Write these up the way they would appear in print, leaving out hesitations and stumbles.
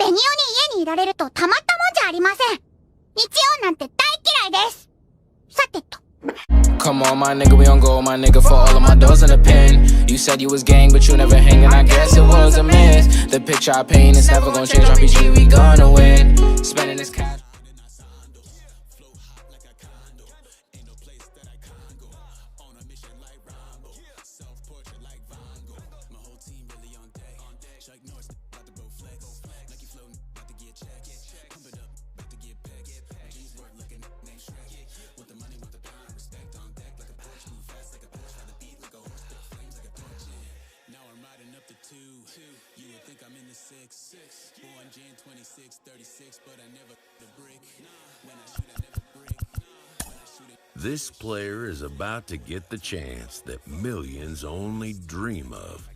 ベニオに家にいられるとたまったもんじゃありません。日曜なんて大嫌いです。さてと。Come on, my nigga, we on go, my nigga, for all of my doors in the pen. You said you was gang, but you never hanging, I guess it was a miss. The picture I paint is never gonna change, RPG, we gonna win. Spending this cash. Born Jan 26, 36, but I never the brick. When I shoot, I never brick. This player is about to get the chance that millions only dream of.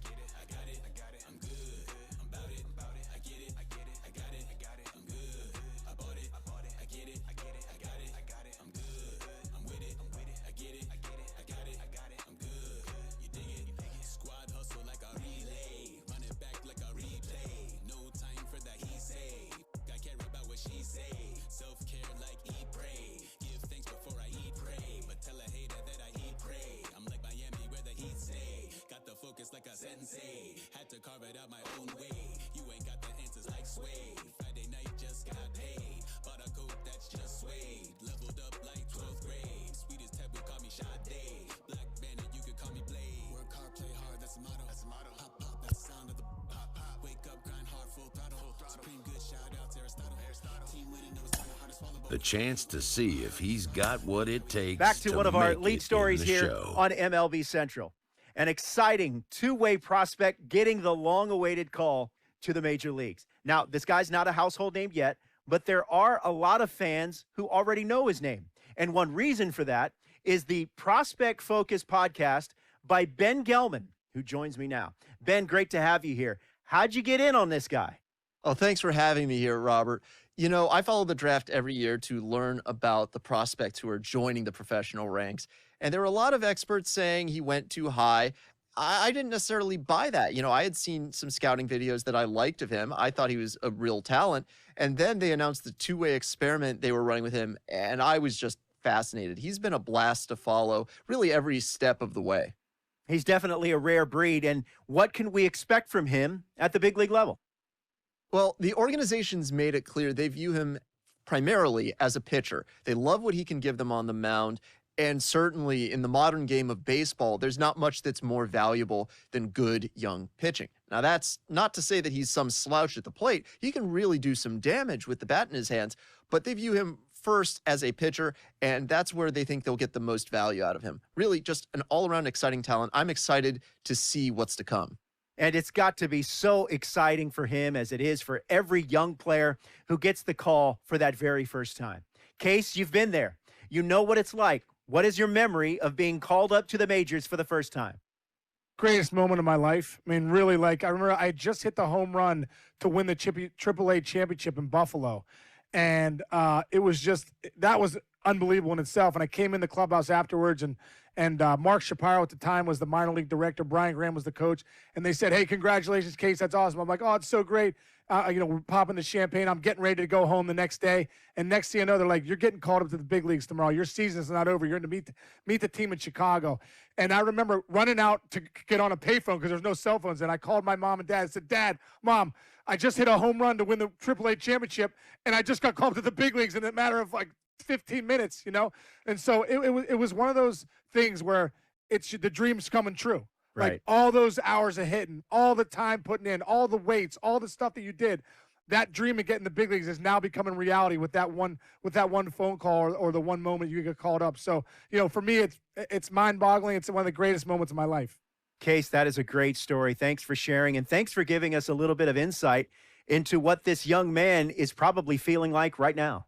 Had to carve it out my own way. You ain't got the answers like Sway. Friday night just got paid. Bought a coat that's just suede. Leveled up like 12th grade. Sweetest taboo call me Sade. Black bandit, you could call me Blade. Work hard, play hard, that's the motto. That's the motto. Pop, pop, that's the sound of the pop, pop. Wake up, grind hard, full throttle. Supreme good, shout out to Aristotle. Team winning, knows kind of hard to swallow. The chance to see if he's got what it takes. Back to one of our lead stories here on MLB Central. An exciting two-way prospect getting the long-awaited call to the major leagues. Now, this guy's not a household name yet, but there are a lot of fans who already know his name. And one reason for that is the Prospect Focus podcast by Ben Gelman, who joins me now. Ben, great to have you here. How'd you get in on this guy? Oh, thanks for having me here, Robert. You know, I follow the draft every year to learn about the prospects who are joining the professional ranks. And there were a lot of experts saying he went too high. I didn't necessarily buy that. You know, I had seen some scouting videos that I liked of him. I thought he was a real talent. And then they announced the two-way experiment they were running with him, and I was just fascinated. He's been a blast to follow really every step of the way. He's definitely a rare breed. And what can we expect from him at the big league level? Well, the organization's made it clear they view him primarily as a pitcher. They love what he can give them on the mound. And certainly in the modern game of baseball, there's not much that's more valuable than good young pitching. Now, that's not to say that he's some slouch at the plate. He can really do some damage with the bat in his hands, but they view him first as a pitcher, and that's where they think they'll get the most value out of him. Really just an all-around exciting talent. I'm excited to see what's to come. And it's got to be so exciting for him as it is for every young player who gets the call for that very first time. Case, you've been there. You know what it's like. What is your memory of being called up to the majors for the first time? Greatest moment of my life. I mean, really, like, I remember I just hit the home run to win the AAA championship in Buffalo. And it was just, that was unbelievable in itself. And I came in the clubhouse afterwards, and Mark Shapiro at the time was the minor league director. Brian Graham was the coach. And they said, hey, congratulations, Case. That's awesome. I'm like, oh, it's so great. We're popping the champagne. I'm getting ready to go home the next day. And next thing you know, they're like, you're getting called up to the big leagues tomorrow. Your season's not over. You're going to meet the team in Chicago. And I remember running out to get on a payphone because there's no cell phones. And I called my mom and dad and said, Dad, Mom, I just hit a home run to win the AAA championship. And I just got called to the big leagues in a matter of like 15 minutes, you know? And so it was one of those things where it's the dream's coming true. Right. Like all those hours of hitting, all the time putting in, all the weights, all the stuff that you did, that dream of getting the big leagues is now becoming reality with that one phone call or the one moment you get called up. So, you know, for me, it's mind-boggling. It's one of the greatest moments of my life. Case, that is a great story. Thanks for sharing, and thanks for giving us a little bit of insight into what this young man is probably feeling like right now.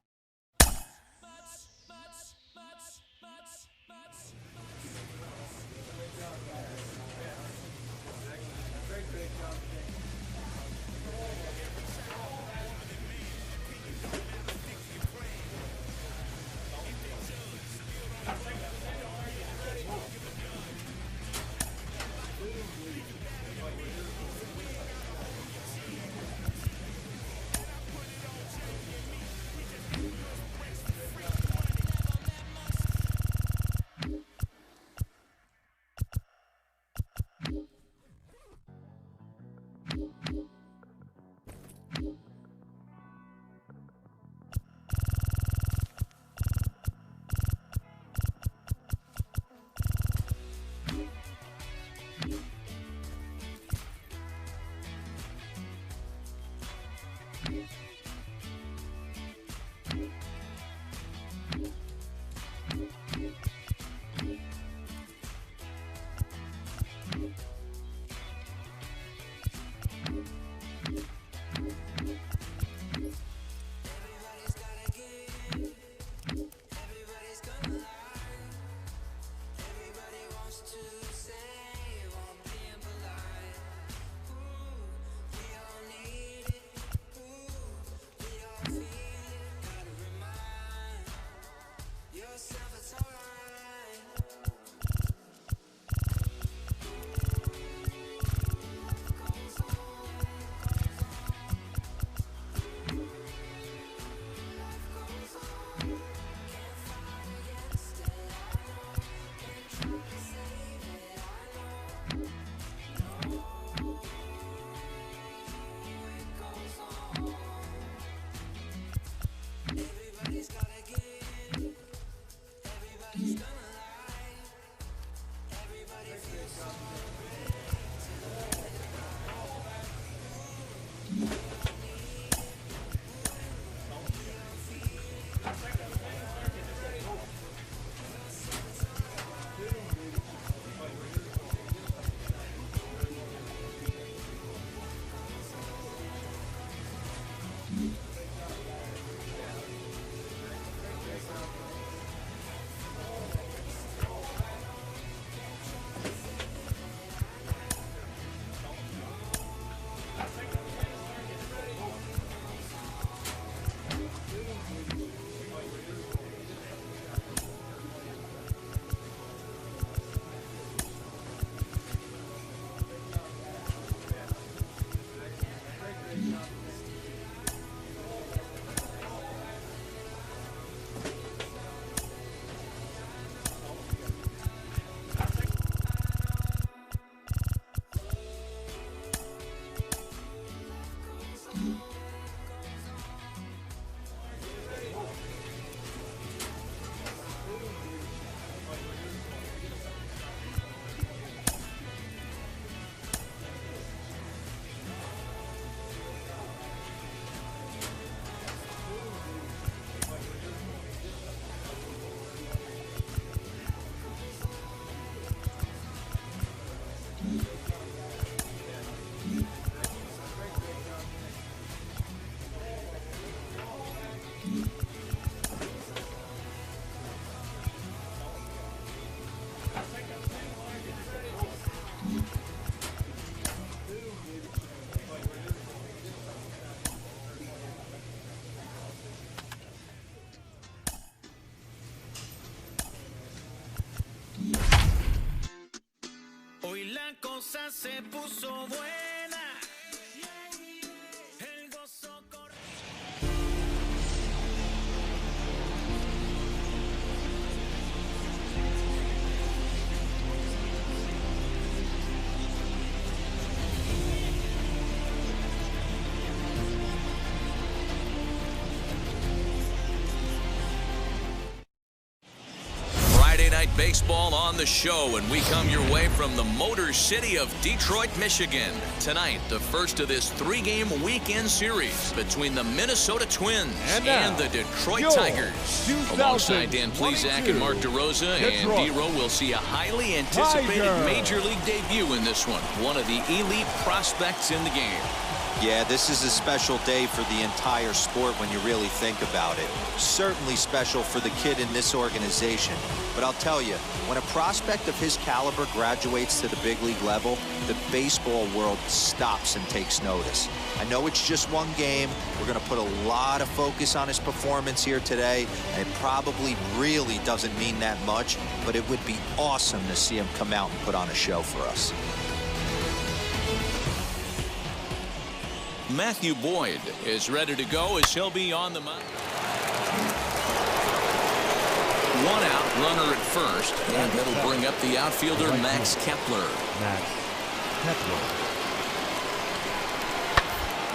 baseball on the show, and we come your way from the Motor City of Detroit, Michigan. Tonight, the first of this 3-game weekend series between the Minnesota Twins and the Detroit Tigers. Alongside Dan Plesac and Mark DeRosa, and D-Row will see a highly anticipated Major League debut in this one of the elite prospects in the game. Yeah, this is a special day for the entire sport when you really think about it. Certainly special for the kid in this organization. But I'll tell you, when a prospect of his caliber graduates to the big league level, the baseball world stops and takes notice. I know it's just one game. We're going to put a lot of focus on his performance here today, and it probably really doesn't mean that much, but it would be awesome to see him come out and put on a show for us. Matthew Boyd is ready to go as he'll be on the mound. 1 out, runner at first, and that'll bring up the outfielder Max Kepler.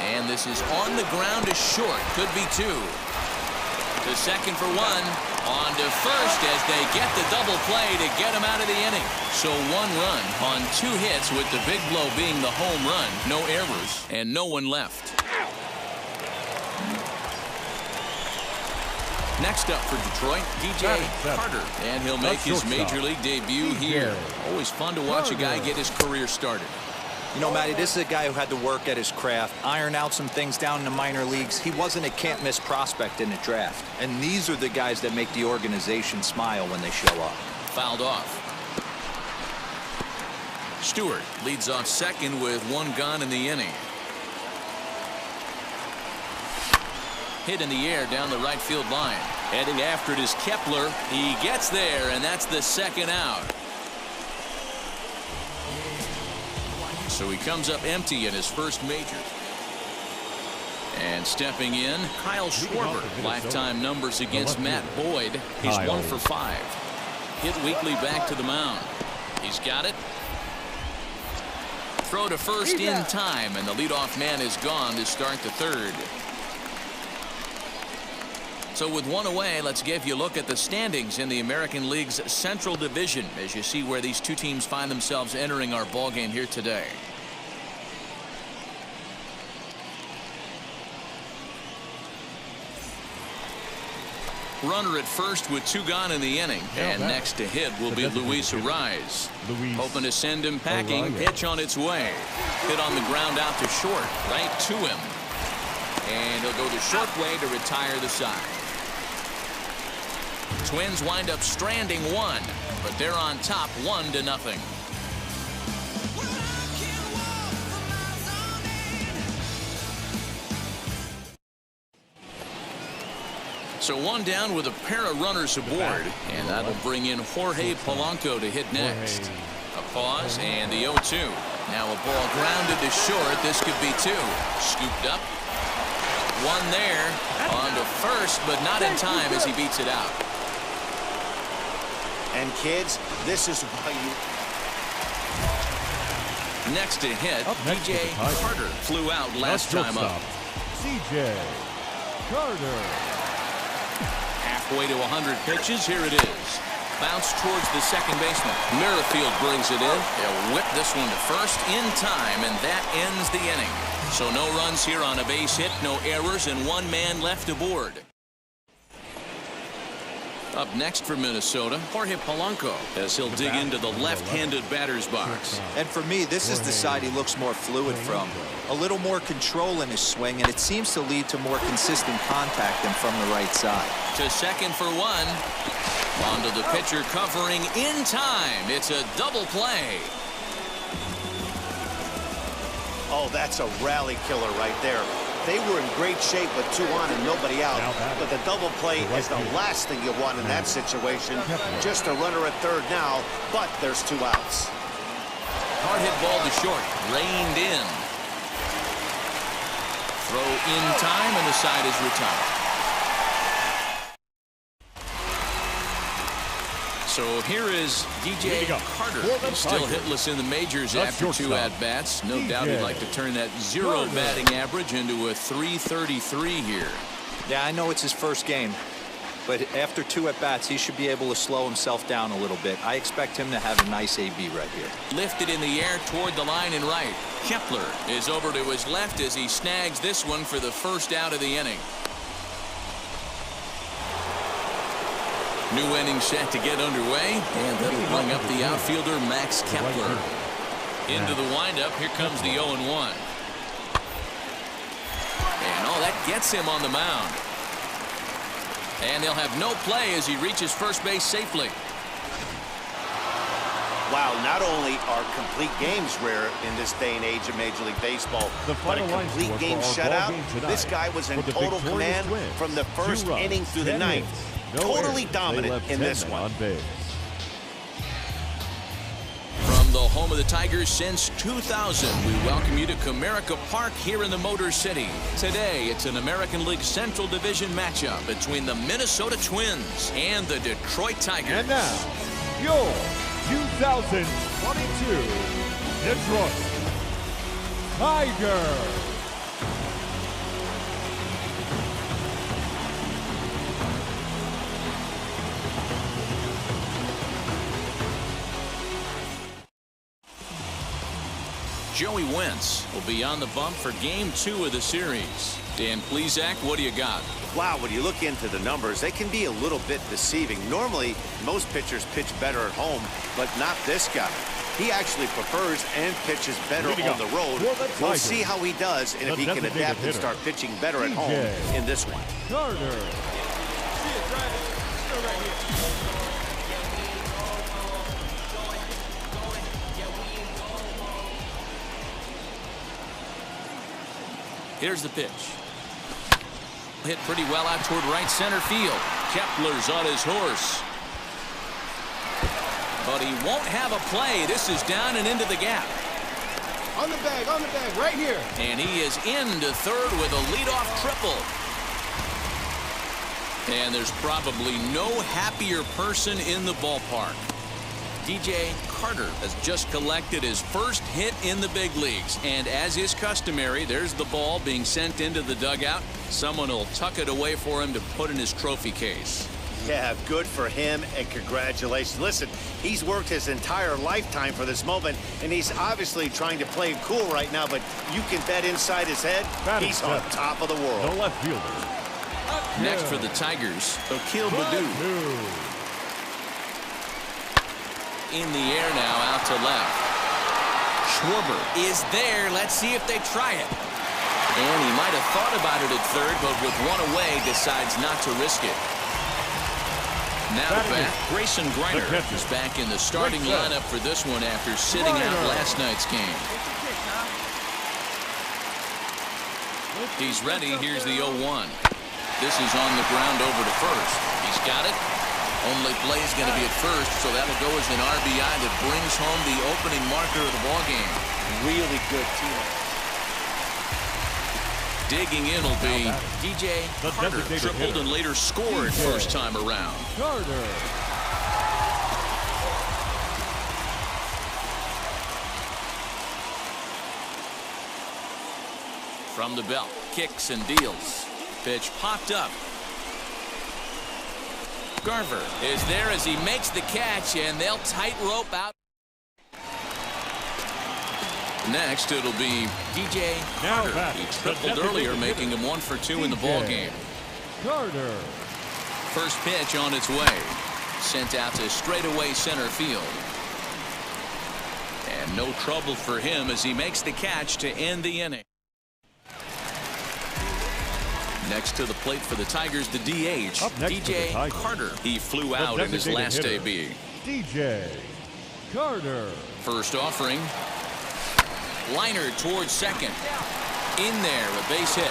And this is on the ground to short, could be 2. To second for 1. On to first as they get the double play to get him out of the inning. So 1 run on 2 hits, with the big blow being the home run. No errors and no one left. Next up for Detroit, DJ Carter. And he'll make his Major League debut here. Always fun to watch a guy get his career started. You know, Matty, this is a guy who had to work at his craft, iron out some things down in the minor leagues. He wasn't a can't-miss prospect in the draft. And these are the guys that make the organization smile when they show up. Fouled off. Stewart leads off second with 1 gone in the inning. Hit in the air down the right field line. Heading after it is Kepler. He gets there, and that's the 2nd out. So he comes up empty in his first major. And stepping in, Kyle Schwarber. Lifetime numbers against Matt Boyd. He's 1 for 5. Hit weekly back to the mound. He's got it. Throw to first in time, and the leadoff man is gone to start the 3rd. So with 1 away, let's give you a look at the standings in the American League's Central Division as you see where these 2 teams find themselves entering our ballgame here today. Runner at first with 2 gone in the inning, and next to hit will be Luis Ariz. Hoping to send him packing. Pitch on its way. Hit on the ground out to short, right to him. And he'll go the short way to retire the side. Twins wind up stranding 1, but they're on top 1-0. So 1 down with a pair of runners aboard, and that'll bring in Jorge Polanco to hit next. A pause and the 0-2. Now a ball grounded to short. This could be 2. Scooped up. 1 there. On to first, but not in time as he beats it out. And kids, this is why you... Next to hit, DJ Carter flew out last time up. DJ Carter. Halfway to 100 pitches, here it is. Bounce towards the second baseman. Merrifield brings it in. They'll whip this one to first in time, and that ends the inning. So no runs here on a base hit, no errors, and 1 man left aboard. Up next for Minnesota, Jorge Polanco, as he'll dig into the left-handed batter's box. And for me, this is the side he looks more fluid from. A little more control in his swing, and it seems to lead to more consistent contact than from the right side. To second for 1. Onto the pitcher covering in time. It's a double play. Oh, that's a rally killer right there. They were in great shape with 2 on and nobody out. But the double play is the last thing you want in that situation. Just a runner at 3rd now, but there's 2 outs. Hard hit ball to short. Reined in. Throw in time, and the side is retired. So here is DJ Carter. He's still hitless in the majors after 2 at-bats. No doubt he'd like to turn that 0 batting average into a .333 here. Yeah, I know it's his first game, but after 2 at-bats, he should be able to slow himself down a little bit. I expect him to have a nice AB right here. Lifted in the air toward the line and right. Kepler is over to his left as he snags this one for the first out of the inning. New inning set to get underway, and that'll bring up the outfielder Max Kepler. Into the windup, here comes the 0-1. And that gets him on the mound. And they'll have no play as he reaches first base safely. Wow, not only are complete games rare in this day and age of Major League Baseball, but a complete game shutout. This guy was in total command from the first inning through the ninth. Totally dominant in this one. From the home of the Tigers since 2000, we welcome you to Comerica Park here in the Motor City. Today, it's an American League Central Division matchup between the Minnesota Twins and the Detroit Tigers. And now, your 2022 Detroit Tigers. Joey Wentz will be on the bump for Game 2 of the series. Dan Plesac, what do you got? Wow, when you look into the numbers, they can be a little bit deceiving. Normally, most pitchers pitch better at home, but not this guy. He actually prefers and pitches better on the road. We'll see how he does and if he can adapt and start pitching better at home in this one. Carter. Here's the pitch. Hit pretty well out toward right center field. Kepler's on his horse. But he won't have a play. This is down and into the gap. On the bag, right here. And he is into third with a leadoff triple. And there's probably no happier person in the ballpark. DJ Carter has just collected his first hit in the big leagues. And as is customary, there's the ball being sent into the dugout. Someone will tuck it away for him to put in his trophy case. Yeah, good for him, and congratulations. Listen, he's worked his entire lifetime for this moment, and he's obviously trying to play it cool right now, but you can bet inside his head, he's on top of the world. The left fielder. Next for the Tigers, Akil Baddoo. In the air now, out to left. Schwarber is there. Let's see if they try it. And he might have thought about it at third, but with one away, decides not to risk it. Now back, Grayson Greiner is back in the starting lineup for this one after sitting out last night's game. He's ready. Here's the 0-1. This is on the ground over to first. He's got it. Only play is going to be at first, so that'll go as an RBI that brings home the opening marker of the ballgame. Really good team. Digging in will be DJ Carter. Tripled and later scored first time around. Carter. From the belt, kicks and deals. Pitch popped up. Garver is there as he makes the catch, and they'll tight rope out. Next, it'll be DJ Carter. He tripled earlier, making him 1 for 2 in the ball game. Carter. First pitch on its way. Sent out to straightaway center field. And no trouble for him as he makes the catch to end the inning. Next to the plate for the Tigers, the DH, DJ Carter. He flew out in his last AB. DJ Carter. First offering. Liner towards second. In there, a base hit.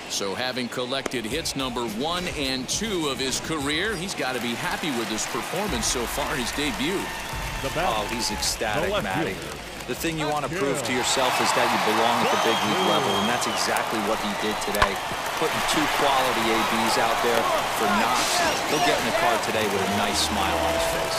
So having collected hits number 1 and 2 of his career, he's got to be happy with his performance so far in his debut. Oh, he's ecstatic, Matty. The thing you want to prove to yourself is that you belong at the big league level, and that's exactly what he did today. Putting 2 quality ABs out there for Knox. He'll get in the car today with a nice smile on his face.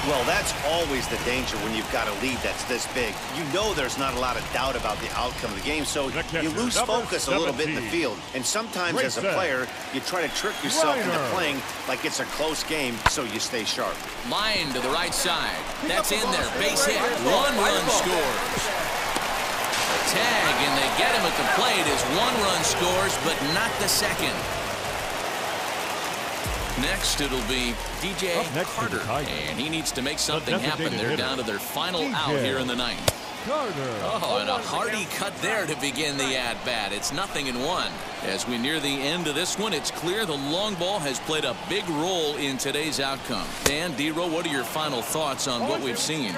Well, that's always the danger when you've got a lead that's this big. You know there's not a lot of doubt about the outcome of the game, so you lose focus a little bit in the field. And sometimes as a player, you try to trick yourself into playing like it's a close game, so you stay sharp. Line to the right side. That's in there. Base hit. One run scores. A tag, and they get him at the plate as one run scores, but not the second. Next, it'll be DJ Carter, and he needs to make something happen. They're down to their final out here in the ninth. Oh, and a hearty cut there to begin the at-bat. It's 0-1. As we near the end of this one, it's clear the long ball has played a big role in today's outcome. Dan, D-Row, what are your final thoughts on what we've seen?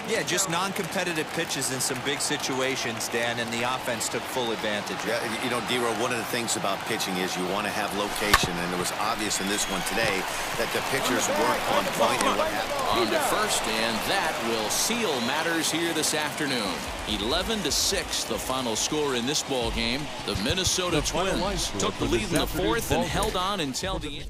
Yeah, just non-competitive pitches in some big situations, Dan, and the offense took full advantage. Yeah, you know, D-Row, one of the things about pitching is you want to have location, and it was obvious in this one today that the pitchers weren't on point in what happened. On to first, and that will seal matters here this afternoon. 11-6, the final score in this ball game. The Minnesota Twins took the lead in the fourth and held on until the end.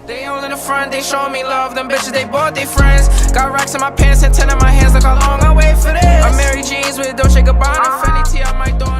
They all in the front, they showing me love. Them bitches, they bought their friends. Got racks in my pants and 10 in my hands. Like how long I wait for this. I'm Mary Jeans with Dolce Gabbana, Fendi T. I might throw